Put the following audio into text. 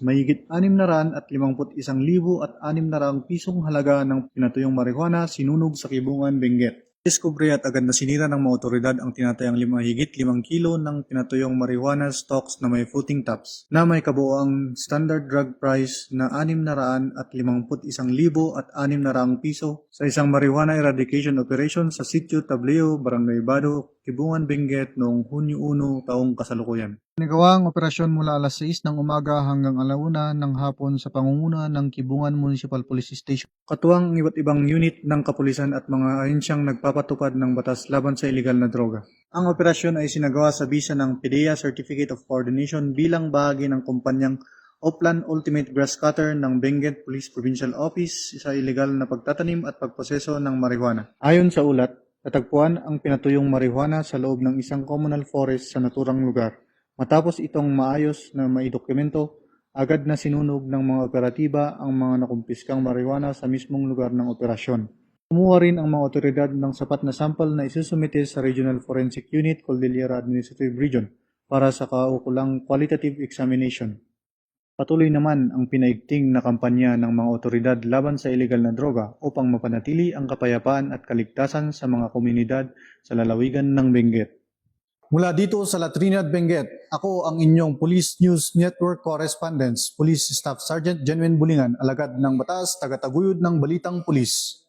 Mahigit 651,600 pisong halaga ng pinatuyong marijuana sinunog sa Kibungan, Benguet. Diskubre at agad na sinira ng mga otoridad ang tinatayang mahigit 5 kilo ng pinatuyong marijuana stocks na may footing tops na may kabuoang standard drug price na 651,600 piso sa isang marijuana eradication operation sa Sitio Tableo, Barangay Bado, Kibungan, Benguet noong Hunyo 1 taong kasalukuyan. Nagawa ang operasyon mula alas 6 ng umaga hanggang alauna ng hapon sa pangunguna ng Kibungan Municipal Police Station. Katuwang ang iba't ibang unit ng kapulisan at mga ahensyang nagpapatupad ng batas laban sa iligal na droga. Ang operasyon ay sinagawa sa bisa ng PDEA Certificate of Coordination bilang bahagi ng kumpanyang Oplan Ultimate Grass Cutter ng Benguet Police Provincial Office sa iligal na pagtatanim at pagproseso ng marijuana. Ayon sa ulat, natagpuan ang pinatuyong marijuana sa loob ng isang communal forest sa naturang lugar. Matapos itong maayos na maidokumento, agad na sinunog ng mga operatiba ang mga nakumpiskang marijuana sa mismong lugar ng operasyon. Kumuha rin ang mga otoridad ng sapat na sample na isusumite sa Regional Forensic Unit, Cordillera Administrative Region para sa kaukulang qualitative examination. Patuloy naman ang pinaigting na kampanya ng mga otoridad laban sa iligal na droga upang mapanatili ang kapayapaan at kaligtasan sa mga komunidad sa lalawigan ng Benguet. Mula dito sa La Trinidad, Benguet, ako ang inyong Police News Network Correspondent, Police Staff Sergeant Genuine Bulingan, alagad ng batas, tagataguyod ng Balitang Pulis.